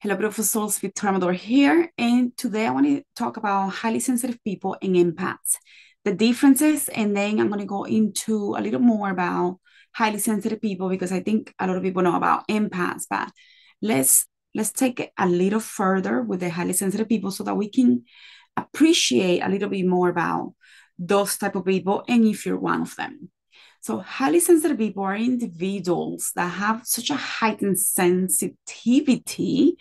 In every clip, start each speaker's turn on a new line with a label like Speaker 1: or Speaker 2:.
Speaker 1: Hello, beautiful souls, with Tramador here. And today I want to talk about highly sensitive people and empaths, the differences, and then I'm going to go into a little more about highly sensitive people because I think a lot of people know about empaths, but let's let's take it a little further with the highly sensitive people so that we can appreciate a little bit more about those type of people and if you're one of them. So highly sensitive people are individuals that have such a heightened sensitivity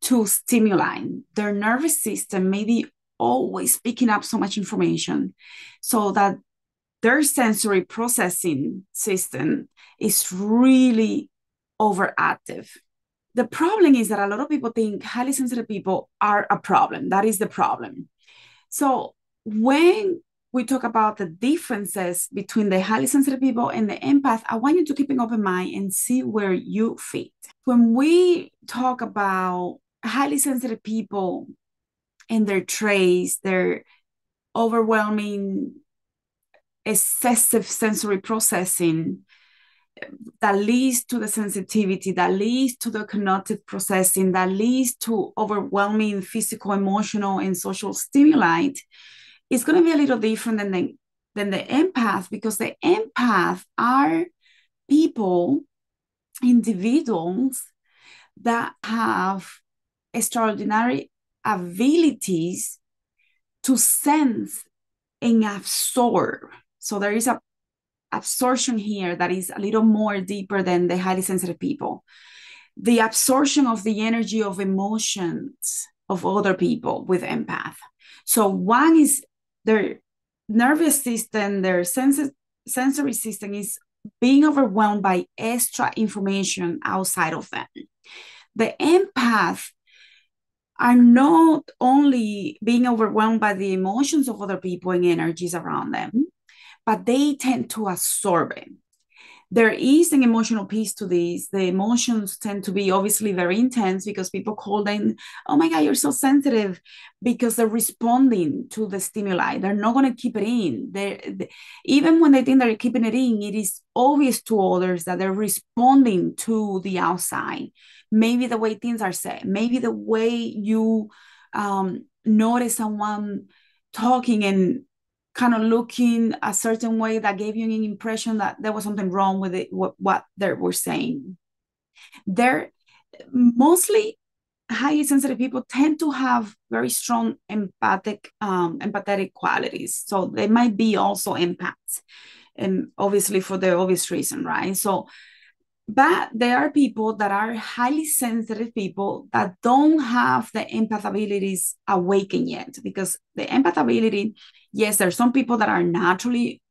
Speaker 1: to stimuli. Their nervous system may be always picking up so much information so that their sensory processing system is really overactive. The problem is that a lot of people think highly sensitive people are a problem. That is the problem. So when we talk about the differences between the highly sensitive people and the empath, I want you to keep an open mind and see where you fit. When we talk about highly sensitive people and their traits, their overwhelming, excessive sensory processing that leads to the sensitivity, that leads to the cognitive processing, that leads to overwhelming physical, emotional, and social stimuli, it's going to be a little different than the empath, because the empath are people, individuals that have extraordinary abilities to sense and absorb. So there is a absorption here that is a little more deeper than the highly sensitive people. The absorption of the energy of emotions of other people with empath. So one is their nervous system, their sensory system is being overwhelmed by extra information outside of them. The empath are not only being overwhelmed by the emotions of other people and energies around them, but they tend to absorb it. There is an emotional piece to this. The emotions tend to be obviously very intense because people call them, oh my God, you're so sensitive, because they're responding to the stimuli. They're not going to keep it in. Even when they think they're keeping it in, it is obvious to others that they're responding to the outside. Maybe the way things are said, maybe the way you notice someone talking and kind of looking a certain way that gave you an impression that there was something wrong with it, what they were saying. They're mostly highly sensitive people tend to have very strong empathetic qualities. So they might be also empaths, and obviously for the obvious reason, right? So but there are people that are highly sensitive people that don't have the empath abilities awakened yet, because the empath ability, yes, there's some people that are naturally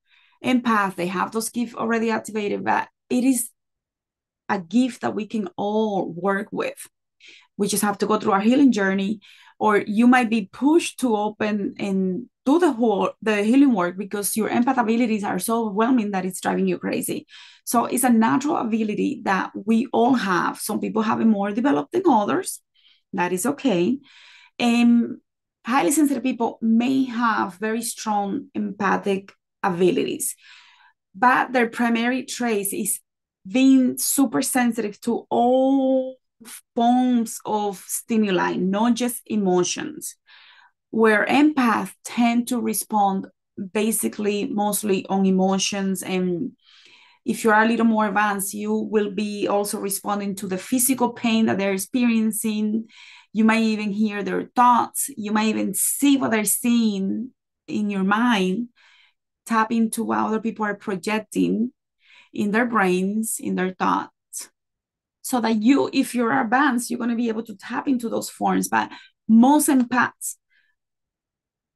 Speaker 1: empath, they have those gifts already activated, but it is a gift that we can all work with. We just have to go through our healing journey, or you might be pushed to open and do the healing work because your empath abilities are so overwhelming that it's driving you crazy. So it's a natural ability that we all have. Some people have it more developed than others. That is okay. And highly sensitive people may have very strong empathic abilities, but their primary trace is being super sensitive to all forms of stimuli, not just emotions, where empaths tend to respond basically mostly on emotions. And if you are a little more advanced, you will be also responding to the physical pain that they're experiencing. You might even hear their thoughts. You might even see what they're seeing in your mind, tap into what other people are projecting in their brains, in their thoughts, so that you, if you're advanced, you're going to be able to tap into those forms. But most empaths,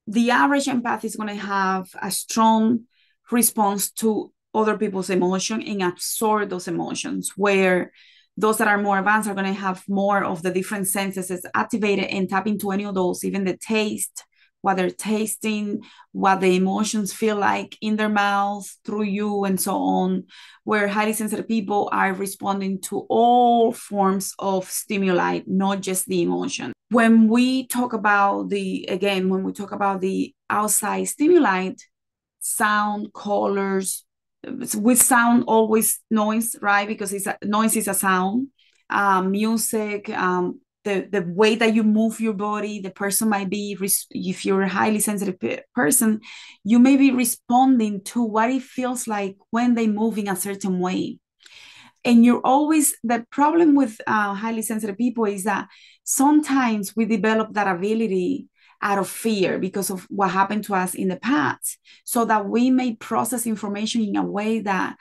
Speaker 1: the average empath is going to have a strong response to other people's emotion and absorb those emotions, where those that are more advanced are going to have more of the different senses activated and tap into any of those, even the taste, what they're tasting, what the emotions feel like in their mouths through you, and so on, where highly sensitive people are responding to all forms of stimuli, not just the emotion. When we talk about when we talk about the outside stimuli, sound, colors, with sound, always noise, right? Because noise is a sound, music, the way that you move your body. The person might be, if you're a highly sensitive person, you may be responding to what it feels like when they move in a certain way. And you're always, the problem with highly sensitive people is that sometimes we develop that ability out of fear because of what happened to us in the past, so that we may process information in a way that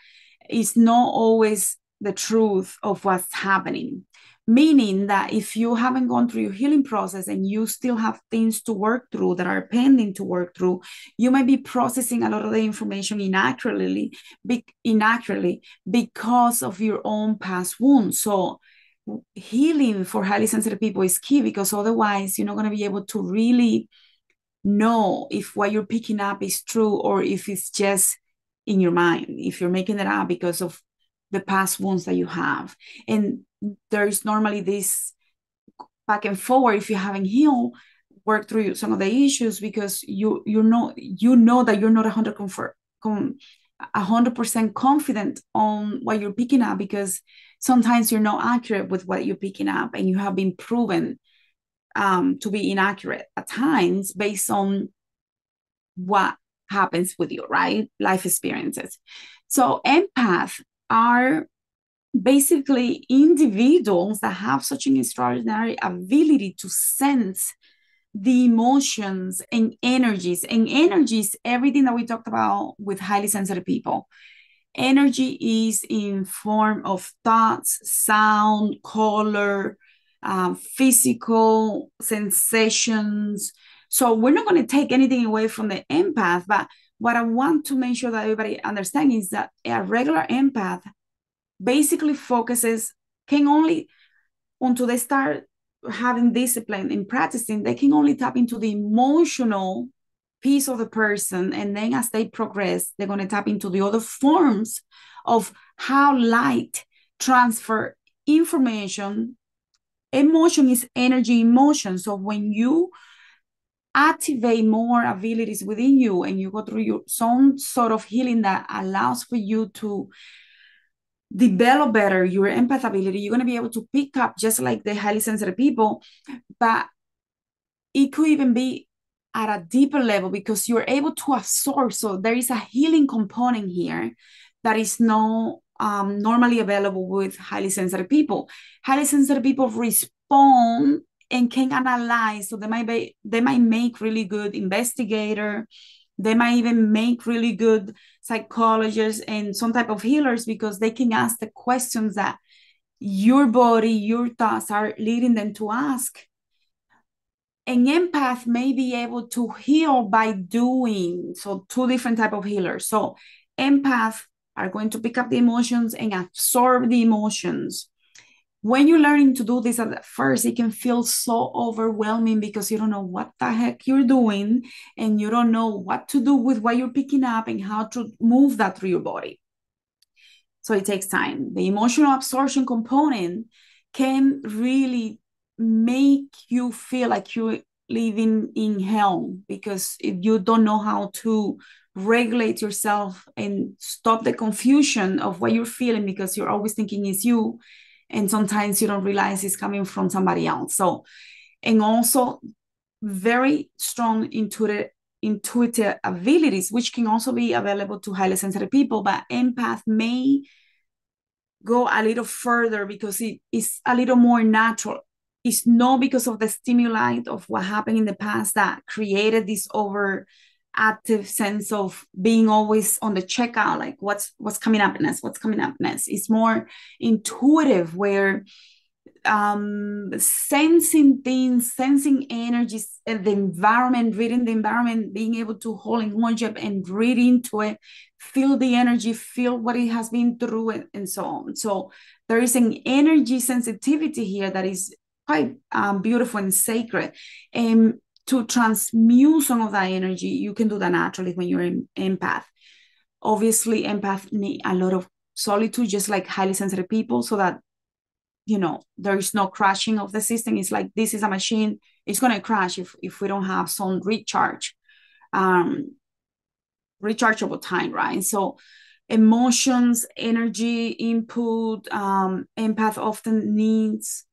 Speaker 1: is not always the truth of what's happening. Meaning that if you haven't gone through your healing process and you still have things to work through that are pending to work through, you might be processing a lot of the information inaccurately because of your own past wounds. So healing for highly sensitive people is key, because otherwise you're not going to be able to really know if what you're picking up is true or if it's just in your mind, if you're making it up because of the past wounds that you have. And there's normally this back and forward if you haven't healed, work through some of the issues, because you know that you're not 100% confident on what you're picking up, because sometimes you're not accurate with what you're picking up, and you have been proven to be inaccurate at times based on what happens with you, right? Life experiences. So empaths are basically individuals that have such an extraordinary ability to sense the emotions and energies. And energies, everything that we talked about with highly sensitive people. Energy is in form of thoughts, sound, color, physical sensations. So we're not going to take anything away from the empath, but what I want to make sure that everybody understands is that a regular empath basically can only, until they start having discipline in practicing, they can only tap into the emotional piece of the person. And then as they progress, they're going to tap into the other forms of how light transfer information. Emotion is energy in motion. So when you activate more abilities within you and you go through some sort of healing that allows for you to develop better your empath ability, you're going to be able to pick up just like the highly sensitive people, but it could even be at a deeper level because you're able to absorb. So there is a healing component here that is not normally available with highly sensitive people. Highly sensitive people respond and can analyze. So they might make really good investigator. They might even make really good psychologists and some type of healers, because they can ask the questions that your body, your thoughts are leading them to ask. An empath may be able to heal by doing. So two different type of healers. So empaths are going to pick up the emotions and absorb the emotions. When you're learning to do this at first, it can feel so overwhelming because you don't know what the heck you're doing, and you don't know what to do with what you're picking up and how to move that through your body. So it takes time. The emotional absorption component can really make you feel like you're living in hell, because if you don't know how to regulate yourself and stop the confusion of what you're feeling, because you're always thinking it's you, and sometimes you don't realize it's coming from somebody else. So, and also very strong intuitive abilities, which can also be available to highly sensitive people, but empath may go a little further because it is a little more natural. It's not because of the stimuli of what happened in the past that created this overactive sense of being always on the checkout, like what's coming up next. It's more intuitive, where sensing things, sensing energies, the environment, reading the environment, being able to hold an object and read into it, feel the energy, feel what it has been through, and so on. So there is an energy sensitivity here that is quite beautiful and sacred. And to transmute some of that energy, you can do that naturally when you're in empath. Obviously, empath need a lot of solitude, just like highly sensitive people, so that there is no crashing of the system. It's like, this is a machine, it's going to crash if we don't have some rechargeable time, right? So emotions, energy, input, empath often needs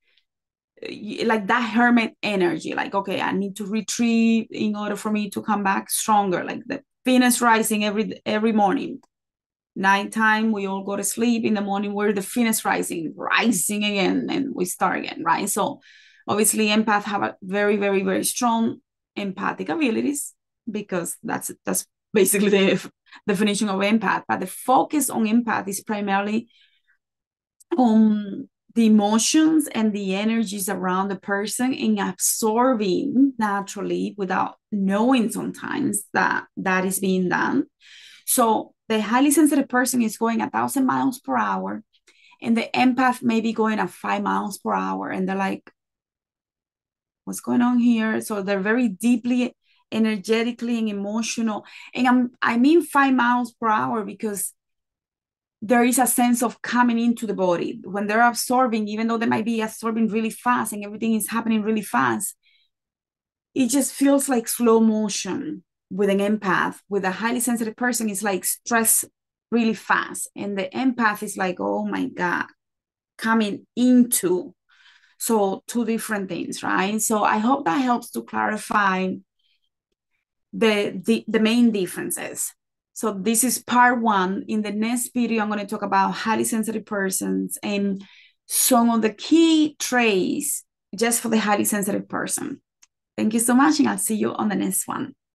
Speaker 1: like that hermit energy, like, okay, I need to retreat in order for me to come back stronger, like the Venus rising every morning. Nighttime, we all go to sleep. In the morning, we're the Venus rising again, and we start again, right? So obviously empath have a very, very, very strong empathic abilities, because that's basically the definition of empath. But the focus on empath is primarily on the emotions and the energies around the person, and absorbing naturally without knowing sometimes that that is being done. So the highly sensitive person is going 1,000 miles per hour, and the empath may be going at 5 miles per hour, and they're like, what's going on here? So they're very deeply energetically and emotional. And I mean 5 miles per hour because there is a sense of coming into the body when they're absorbing, even though they might be absorbing really fast and everything is happening really fast. It just feels like slow motion. With an empath, with a highly sensitive person, it's like stress really fast. And the empath is like, oh my God, coming into. So two different things, right? So I hope that helps to clarify the main differences. So this is part one. In the next video, I'm going to talk about highly sensitive persons and some of the key traits just for the highly sensitive person. Thank you so much, and I'll see you on the next one.